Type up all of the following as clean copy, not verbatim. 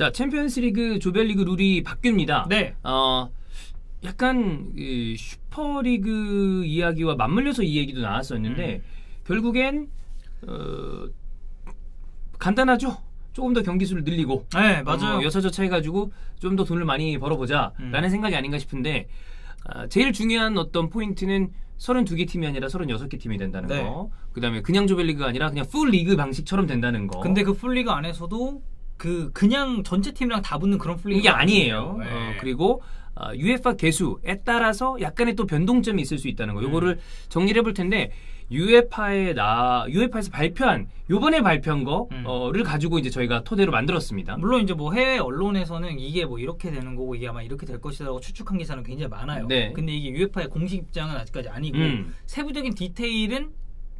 자, 챔피언스리그 조별리그 룰이 바뀝니다. 네. 약간 슈퍼리그 이야기와 맞물려서 이 얘기도 나왔었는데 결국엔 간단하죠. 조금 더 경기 수를 늘리고 네, 맞아요. 6점 해가지고 좀 더 돈을 많이 벌어보자 라는 생각이 아닌가 싶은데 제일 중요한 어떤 포인트는 32개 팀이 아니라 36개 팀이 된다는 네. 거. 그 다음에 그냥 조별리그가 아니라 그냥 풀리그 방식처럼 된다는 거. 근데 그 풀리그 안에서도 그냥 전체 팀이랑 다 붙는 그런 풀리그가 이게 아니에요. 네. 그리고 UEFA 개수에 따라서 약간의 또 변동점이 있을 수 있다는 거. 요거를 정리를 해볼 텐데 UEFA에서 발표한 요번에 발표한 거를 가지고 이제 저희가 토대로 만들었습니다. 물론 이제 뭐 해외 언론에서는 이게 뭐 이렇게 되는 거고 이게 아마 이렇게 될 것이라고 추측한 기사는 굉장히 많아요. 네. 근데 이게 UEFA의 공식 입장은 아직까지 아니고 세부적인 디테일은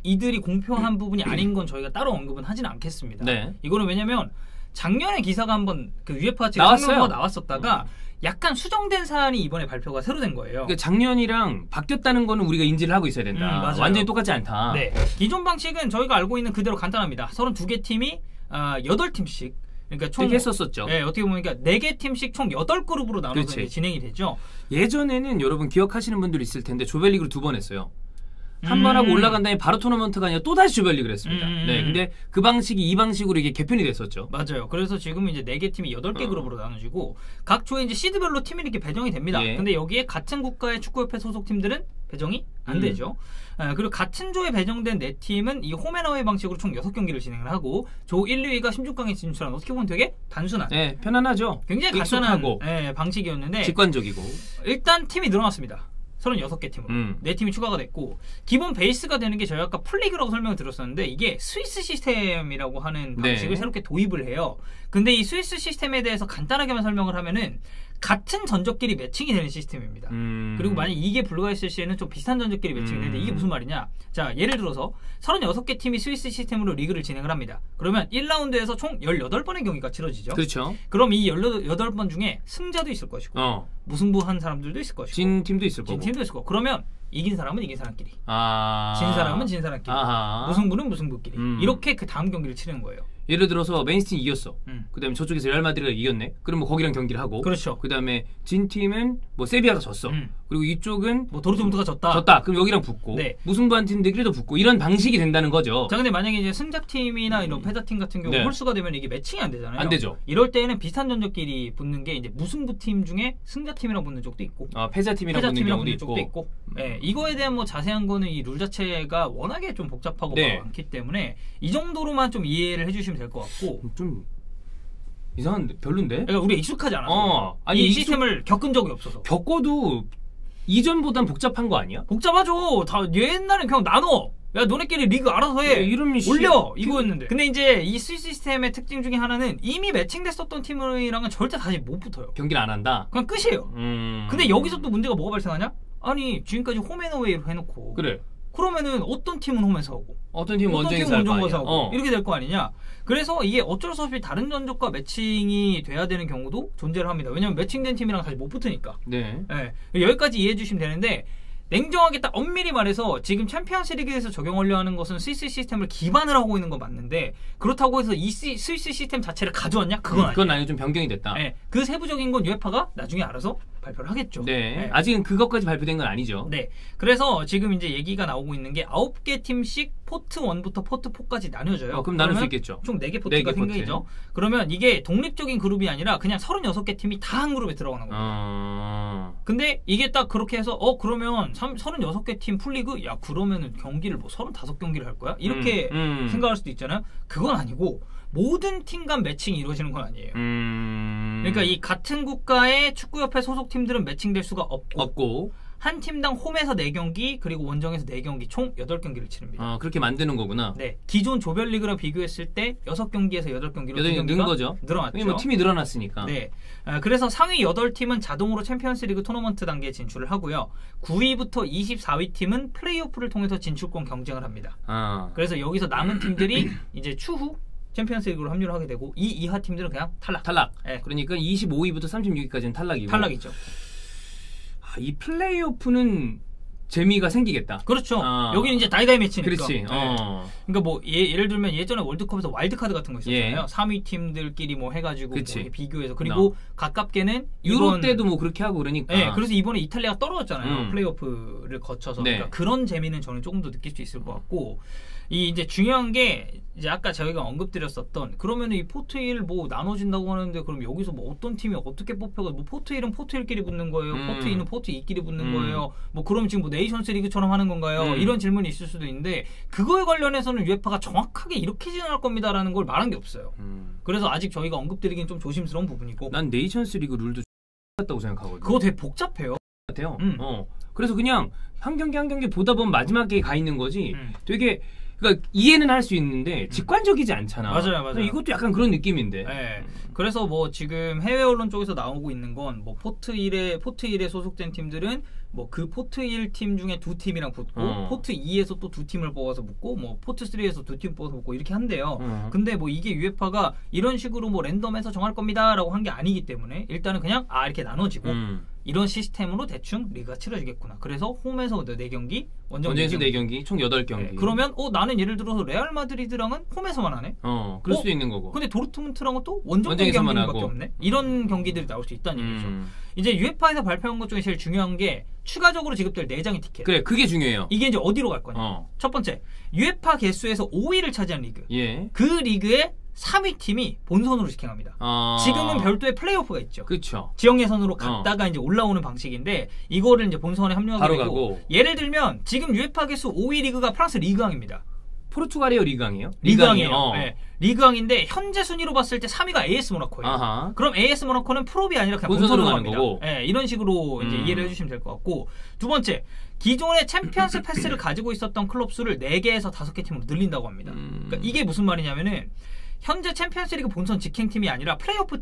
이들이 공표한 부분이 아닌 건 저희가 따로 언급은 하지는 않겠습니다. 네. 이거는 왜냐면 작년에 기사가 한번 그 UEFA 측에 나왔어요. 성명서가 나왔었다가 약간 수정된 사안이 이번에 발표가 새로 된 거예요. 그러니까 작년이랑 바뀌었다는 거는 우리가 인지를 하고 있어야 된다. 맞아요. 완전히 똑같지 않다. 네. 기존 방식은 저희가 알고 있는 그대로 간단합니다. 32개 팀이 8팀씩 그러니까 총 되게 했었었죠. 네, 어떻게 보면 그러니까 4개 팀씩 총 8그룹으로 나눠서 그렇지. 이제 진행이 되죠. 예전에는 여러분 기억하시는 분들 있을 텐데 조별리그를 2번 했어요. 한 번 하고 올라간 다음에 바로 토너먼트가 아니라 또다시 조별리그를 했습니다. 네, 근데 그 방식이 이 방식으로 이게 개편이 됐었죠. 맞아요. 그래서 지금 이제 4개 팀이 8개 그룹으로 나눠지고 각 조에 이제 시드별로 팀이 이렇게 배정이 됩니다. 예. 근데 여기에 같은 국가의 축구협회 소속 팀들은 배정이 안 되죠. 그리고 같은 조에 배정된 4팀은 이 홈앤어웨이 방식으로 총 6경기를 진행을 하고 조 1, 2위가 16강에 진출한 어떻게 보면 되게 단순한 네, 편안하죠. 굉장히 간단한 익숙하고 방식이었는데 직관적이고. 일단 팀이 늘어났습니다. 36개 팀으로 4팀이 추가가 됐고 기본 베이스가 되는 게 저희 아까 풀리그라고 설명을 드렸었는데 이게 스위스 시스템이라고 하는 방식을 네. 새롭게 도입을 해요. 근데 이 스위스 시스템에 대해서 간단하게만 설명을 하면은 같은 전적끼리 매칭이 되는 시스템입니다. 그리고 만약 이게 불가했을 시에는 좀 비슷한 전적끼리 매칭이 되는데 이게 무슨 말이냐? 자, 예를 들어서 36개 팀이 스위스 시스템으로 리그를 진행을 합니다. 그러면 1라운드에서 총 18번의 경기가 치러지죠. 그렇죠. 그럼 이 18번 중에 승자도 있을 것이고 무승부한 사람들도 있을 것이고 진 팀도 있을 거고. 진 팀도 있을 거고. 그러면 이긴 사람은 이긴 사람끼리, 아. 진 사람은 진 사람끼리, 아하. 무승부는 무승부끼리 이렇게 그 다음 경기를 치르는 거예요. 예를 들어서 맨시티 이겼어. 그다음에 저쪽에서 레알 마드리드가 이겼네. 그럼 뭐 거기랑 경기를 하고. 그렇죠. 그다음에 진 팀은 뭐 세비야가 졌어. 그리고 이쪽은 뭐 도르트문트가 졌다. 졌다. 그럼 여기랑 붙고. 네. 무승부한 팀들끼리도 붙고. 이런 방식이 된다는 거죠. 자, 근데 만약에 이제 승자팀이나 이런 패자팀 같은 경우 네. 홀수가 되면 이게 매칭이 안 되잖아요. 안 되죠. 이럴 때에는 비슷한 전적끼리 붙는 게 이제 무승부팀 중에 승자팀이랑 붙는 쪽도 있고 패자팀이랑 붙는 경우도 붙는 있고. 쪽도 있고. 네, 이거에 대한 뭐 자세한 거는 이 룰 자체가 워낙에 좀 복잡하고 네. 많기 때문에 이 정도로만 좀 이해를 해주시면 될 것 같고. 좀 이상한데 별론데? 그러니까 우리가 익숙하지 않아서 아니, 이 시스템을 겪은 적이 없어서 겪어도 이전보단 복잡한 거 아니야? 복잡하죠. 다 옛날엔 그냥 나눠. 야, 너네끼리 리그 알아서 해. 이름이 올려. 이거였는데. 근데 이제 이 스위스 시스템의 특징 중에 하나는 이미 매칭됐었던 팀이랑은 절대 다시 못 붙어요. 경기를 안 한다. 그냥 끝이에요. 근데 여기서 또 문제가 뭐가 발생하냐? 아니, 지금까지 홈앤어웨이로 해놓고 그래. 그러면은 어떤 팀은 홈에서 하고 어떤 팀은 원정에서 하고 이렇게 될 거 아니냐. 그래서 이게 어쩔 수 없이 다른 전적과 매칭이 돼야 되는 경우도 존재를 합니다. 왜냐면 매칭된 팀이랑 다시 못 붙으니까. 네. 네. 여기까지 이해해 주시면 되는데 냉정하게 딱 엄밀히 말해서 지금 챔피언스 리그에서 적용하려 하는 것은 스위스 시스템을 기반을 하고 있는 건 맞는데 그렇다고 해서 이 스위스 시스템 자체를 가져왔냐? 그건 아니에요. 그건 아니고 좀 변경이 됐다. 네. 그 세부적인 건 UEFA가 나중에 알아서 발표를 하겠죠. 네. 네. 아직은 그것까지 발표된 건 아니죠. 네. 그래서 지금 이제 얘기가 나오고 있는 게 9개 팀씩 포트 1부터 포트 4까지 나뉘어져요. 그럼 나눌 수 있겠죠. 총 4개 포트가 4개 생기죠. 그러면 이게 독립적인 그룹이 아니라 그냥 36개 팀이 다 한 그룹에 들어가는 거예요. 근데 이게 딱 그렇게 해서 그러면 36개 팀 풀리그? 야, 그러면은 경기를 뭐 35경기를 할 거야? 이렇게 생각할 수도 있잖아요. 그건 아니고 모든 팀 간 매칭이 이루어지는 건 아니에요. 그러니까 이 같은 국가의 축구협회 소속 팀들은 매칭될 수가 없고 한 팀당 홈에서 4경기 그리고 원정에서 4경기 총 8경기를 치릅니다. 그렇게 만드는 거구나. 네, 기존 조별리그랑 비교했을 때 6경기에서 8경기로 8경기 는 거죠. 늘어났죠. 뭐 팀이 늘어났으니까. 네, 그래서 상위 8팀은 자동으로 챔피언스리그 토너먼트 단계에 진출을 하고요. 9위부터 24위 팀은 플레이오프를 통해서 진출권 경쟁을 합니다. 그래서 여기서 남은 팀들이 이제 추후 챔피언스리그로 합류를 하게 되고 이 이하 팀들은 그냥 탈락. 네. 그러니까 25위부터 36위까지는 탈락이고. 탈락이죠. 이 플레이오프는 재미가 생기겠다. 그렇죠. 여기는 이제 다이다이 매치니까. 그렇지. 그러니까 뭐 예를 들면 예전에 월드컵에서 와일드카드 같은 거 있었잖아요. 3위 팀들끼리 뭐 해가지고 뭐 비교해서 그리고 가깝게는 유럽 때도 뭐 그렇게 하고 그러니까. 네, 그래서 이번에 이탈리아가 떨어졌잖아요. 플레이오프를 거쳐서. 그러니까 그런 재미는 저는 조금 더 느낄 수 있을 것 같고. 이 이제 중요한 게 이제 아까 저희가 언급드렸었던 그러면 이 포트 1 뭐 나눠진다고 하는데 그럼 여기서 뭐 어떤 팀이 어떻게 뽑혀가 뭐 포트 1은 포트 1끼리 붙는 거예요. 포트 2는 포트 2끼리 붙는 거예요. 뭐 그럼 지금 뭐 네이션스 리그처럼 하는 건가요? 이런 질문이 있을 수도 있는데 그거에 관련해서는 UEFA가 정확하게 이렇게 진행할 겁니다라는 걸 말한 게 없어요. 그래서 아직 저희가 언급드리긴 좀 조심스러운 부분이고. 난 네이션스 리그 룰도 같다고 생각하거든. 그거 되게 복잡해요. 같아요. 그래서 그냥 한 경기 한 경기 보다 보면 마지막에 가 있는 거지. 되게 그러니까 이해는 할 수 있는데 직관적이지 않잖아. 맞아요. 이것도 약간 그런 느낌인데. 네. 그래서 뭐 지금 해외 언론 쪽에서 나오고 있는 건 뭐 포트 1에 소속된 팀들은 뭐 그 포트 1 팀 중에 두 팀이랑 붙고 포트 2에서 또 두 팀을 뽑아서 붙고 뭐 포트 3에서 두 팀 뽑아서 붙고 이렇게 한대요. 근데 뭐 이게 UEFA가 이런 식으로 뭐 랜덤해서 정할 겁니다라고 한 게 아니기 때문에 일단은 그냥 이렇게 나눠지고 이런 시스템으로 대충 리그가 치러지겠구나. 그래서 홈에서 4경기, 원정에서 4경기, 총 8경기. 네, 그러면 나는 예를 들어서 레알 마드리드랑은 홈에서만 하네. 그럴 수도 있는 거고. 근데 도르트문트랑은 또 원정에서만 경기밖에 없네. 이런 경기들이 나올 수 있다는 얘기죠. 이제 UEFA에서 발표한 것 중에 제일 중요한 게 추가적으로 지급될 4장의 티켓. 그래, 그게 중요해요. 이게 이제 어디로 갈 거냐. 첫 번째, UEFA 개수에서 5위를 차지한 리그. 그 리그의 3위 팀이 본선으로 직행합니다. 지금은 별도의 플레이오프가 있죠. 그렇죠. 지역 예선으로 갔다가 이제 올라오는 방식인데 이거를 이제 본선에 합류하게 되고 예를 들면 지금 UEFA 개수 5위 리그가 프랑스 리그앙입니다. 포르투갈이요, 리그앙이에요? 리그앙이에요. 네. 리그앙인데 현재 순위로 봤을 때 3위가 AS 모나코예요. 그럼 AS 모나코는 프로비 아니라 그냥 본선으로 가는 거고. 네, 이런 식으로 이제 이해를 해주시면 될 것 같고 두 번째, 기존의 챔피언스 패스를 가지고 있었던 클럽 수를 4개에서 5개 팀으로 늘린다고 합니다. 그러니까 이게 무슨 말이냐면은 현재 챔피언스리그 본선 직행팀이 아니라 플레이오프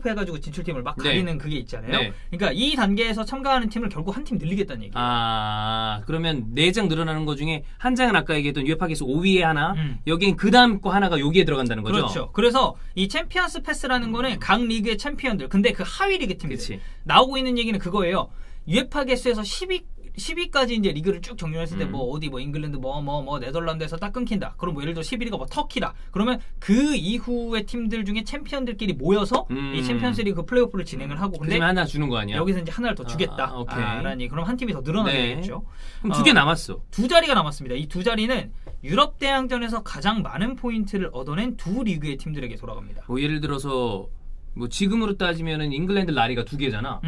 해가지고 진출팀을 막 가리는 그게 있잖아요. 네. 그러니까 이 단계에서 참가하는 팀을 결국 한 팀 늘리겠다는 얘기예요. 그러면 4장 늘어나는 것 중에 한 장은 아까 얘기했던 UEFA에서 5위에 하나, 여긴 그 다음 거 하나가 여기에 들어간다는 거죠. 그렇죠. 그래서 이 챔피언스 패스라는 거는 각 리그의 챔피언들, 근데 그 하위 리그 팀들 나오고 있는 얘기는 그거예요. UEFA 개수에서 10위까지 이제 리그를 쭉 정리했을 때 뭐 어디 뭐 잉글랜드 뭐 네덜란드에서 딱 끊긴다. 그럼 뭐 예를 들어 11위가 뭐 터키다. 그러면 그 이후의 팀들 중에 챔피언들끼리 모여서 이 챔피언스리그 그 플레이오프를 진행을 하고 근데 하나 주는 거 아니야? 여기서 이제 하나를 더 주겠다. 라니 그럼 한 팀이 더 늘어나게 되겠죠. 그럼 2개 남았어. 2자리가 남았습니다. 이 2자리는 유럽 대항전에서 가장 많은 포인트를 얻어낸 두 리그의 팀들에게 돌아갑니다. 뭐 예를 들어서 뭐 지금으로 따지면은 잉글랜드 라리가 2개잖아.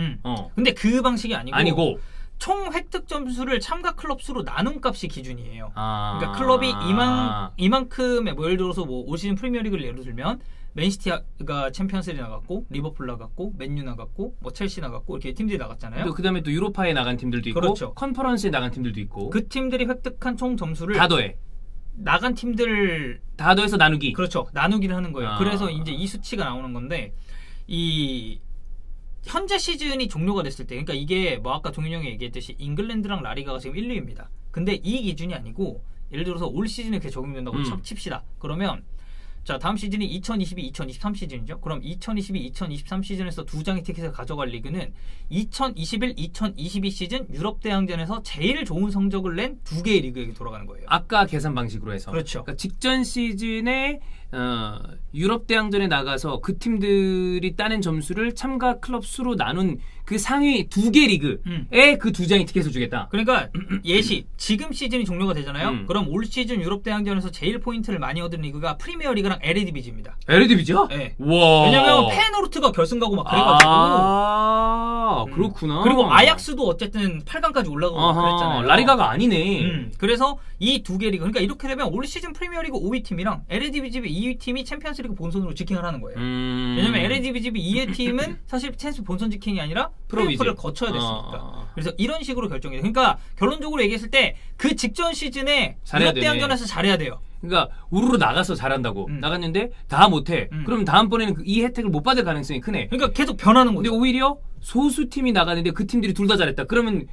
근데 그 방식이 아니고 총 획득 점수를 참가 클럽 수로 나눈 값이 기준이에요. 그러니까 클럽이 이만큼의 뭐 예를 들어서 뭐 올 시즌 프리미어리그를 예를 들면 맨시티가 챔피언스리그 나갔고 리버풀 나갔고 맨유 나갔고 뭐 첼시 나갔고 이렇게 팀들이 나갔잖아요. 그다음에 또 유로파에 나간 팀들도 있고 그렇죠. 컨퍼런스에 나간 팀들도 있고 그 팀들이 획득한 총 점수를 다 더해. 나간 팀들 다 더해서 나누기. 그렇죠. 나누기를 하는 거예요. 그래서 이제 이 수치가 나오는 건데 이 현재 시즌이 종료가 됐을 때, 그러니까 이게 뭐 아까 종윤 형이 얘기했듯이 잉글랜드랑 라리가가 지금 1, 2위입니다. 근데 이 기준이 아니고 예를 들어서 올 시즌에 그게 적용된다고 칩시다. 그러면 자 다음 시즌이 2022-2023 시즌이죠. 그럼 2022-2023 시즌에서 2장의 티켓을 가져갈 리그는 2021-2022 시즌 유럽 대항전에서 제일 좋은 성적을 낸 2개의 리그에게 돌아가는 거예요. 아까 계산 방식으로 해서. 그렇죠. 그러니까 직전 시즌에 유럽 대항전에 나가서 그 팀들이 따낸 점수를 참가 클럽 수로 나눈 그 상위 2개 리그에 그 2장의 티켓을 주겠다. 그러니까 예시 지금 시즌이 종료가 되잖아요. 그럼 올 시즌 유럽 대항전에서 제일 포인트를 많이 얻은 리그가 프리미어리그랑 에르디비지입니다. 에르디비지야? 네. 와. 왜냐면 페노르트가 결승 가고 막 그래가지고. 그렇구나. 그리고 아약스도 어쨌든 8강까지 올라가고 그랬잖아요. 라리가가 아니네. 그래서 이 2개 리그, 그러니까 이렇게 되면 올 시즌 프리미어리그 5위 팀이랑 에르디비지 2위 팀이 챔피언스리그 본선으로 직행을 하는 거예요. 왜냐면 에르디비지 2위 팀은 사실 챔스 본선 직행이 아니라 플레이오프를 거쳐야 됐으니까. 그래서 이런 식으로 결정해요. 그러니까 결론적으로 얘기했을 때 그 직전 시즌에 유럽 대항전에서 잘해야 돼요. 그러니까 우르르 나가서 잘한다고 나갔는데 다 못해. 그럼 다음번에는 이 혜택을 못 받을 가능성이 크네. 그러니까 계속 변하는 거죠. 근데 오히려 소수 팀이 나가는데 그 팀들이 둘 다 잘했다. 그러면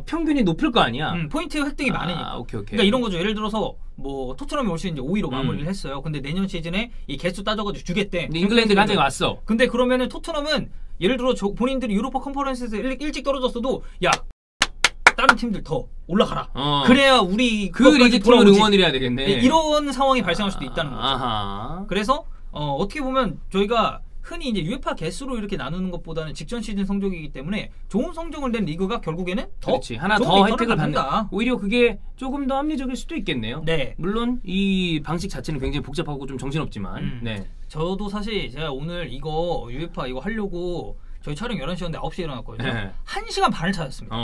평균이 높을 거 아니야. 포인트 획득이 많으니까. 오케이. 그러니까 이런 거죠. 예를 들어서 뭐 토트넘이 올 시즌 이제 5위로 마무리를 했어요. 근데 내년 시즌에 이 개수 따져가지고 주겠대. 근데 잉글랜드가 한 장이 왔어. 근데 그러면은 토트넘은 예를 들어 본인들이 유로파 컨퍼런스에서 일찍 떨어졌어도 야 다른 팀들 더 올라가라. 그래야 우리 그 리그 팀을 응원을 해야 되겠네. 이런 상황이 발생할 수도 있다는 거죠. 아하. 그래서 어떻게 보면 저희가 흔히 이제 UEFA 개수로 이렇게 나누는 것보다는 직전 시즌 성적이기 때문에 좋은 성적을 낸 리그가 결국에는 더 하나 더 혜택을 받는다. 오히려 그게 조금 더 합리적일 수도 있겠네요. 네. 물론 이 방식 자체는 굉장히 복잡하고 좀 정신없지만. 네. 저도 사실 제가 오늘 이거 UEFA 이거 하려고 저희 촬영 11시였는데 9시에 일어났거든요. 네. 1시간 반을 찾았습니다.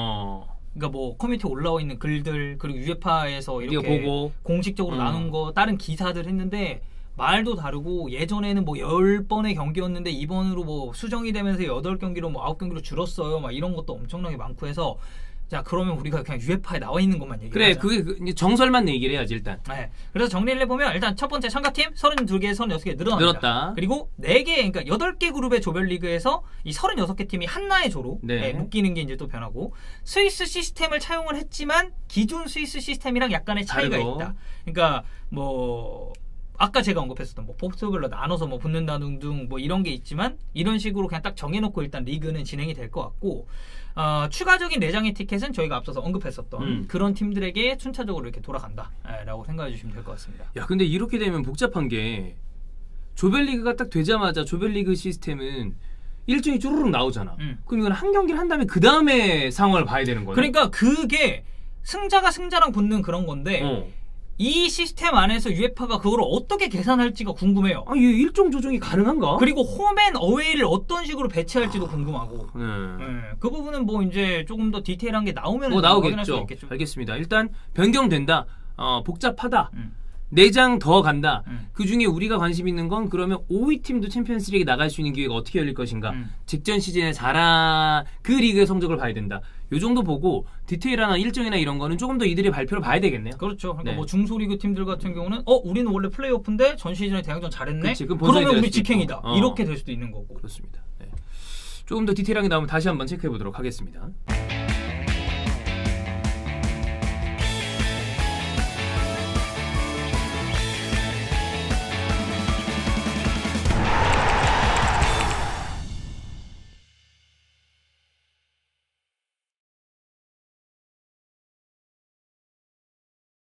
그러니까 뭐 커뮤니티에 올라와 있는 글들 그리고 UEFA에서 이렇게 보고. 공식적으로 나눈 거 다른 기사들 했는데 말도 다르고 예전에는 뭐 10번의 경기였는데 이번으로 뭐 수정이 되면서 8경기로 뭐 9경기로 줄었어요. 막 이런 것도 엄청나게 많고 해서 자 그러면 우리가 그냥 UEFA에 나와 있는 것만 얘기하자. 그래 그게 정설만 얘기를 해야지 일단. 네. 그래서 정리를 해보면 일단 첫 번째 참가팀 32개, 36개 늘어납니다. 그리고 4개, 그러니까 8개 그룹의 조별리그에서 이 36개 팀이 한나의 조로 묶이는 게 이제 또 변하고 스위스 시스템을 차용을 했지만 기존 스위스 시스템이랑 약간의 차이가 있다. 그러니까 뭐 아까 제가 언급했었던 뭐 포트별로 나눠서 뭐 붙는다 등등 뭐 이런 게 있지만 이런 식으로 그냥 딱 정해놓고 일단 리그는 진행이 될 것 같고 추가적인 4장의 티켓은 저희가 앞서서 언급했었던 그런 팀들에게 순차적으로 이렇게 돌아간다라고 생각해 주시면 될 것 같습니다. 야 근데 이렇게 되면 복잡한 게 조별리그가 딱 되자마자 조별리그 시스템은 일정이 쭈루룩 나오잖아. 그럼 이건 한 경기를 한 다음에 그 다음에 상황을 봐야 되는 거네. 그러니까 그게 승자가 승자랑 붙는 그런 건데 이 시스템 안에서 UEFA가 그걸 어떻게 계산할지가 궁금해요. 이 일정 조정이 가능한가? 그리고 홈앤 어웨이를 어떤 식으로 배치할지도 궁금하고. 그 부분은 뭐 이제 조금 더 디테일한 게 나오면 나오겠죠. 알겠습니다. 일단 변경된다. 복잡하다. 4장 더 간다. 그 중에 우리가 관심 있는 건 그러면 5위 팀도 챔피언스리그에 나갈 수 있는 기회가 어떻게 열릴 것인가. 직전 시즌에 잘한 그 리그의 성적을 봐야 된다. 요 정도 보고 디테일한 일정이나 이런 거는 조금 더 이들의 발표를 봐야 되겠네요. 그렇죠. 그러니까 뭐 중소리그 팀들 같은 경우는 우리는 원래 플레이오프인데 전 시즌에 대항전 잘했네. 그러면 우리 직행이다. 이렇게 될 수도 있는 거고. 그렇습니다. 네. 조금 더 디테일하게 나오면 다시 한번 체크해 보도록 하겠습니다.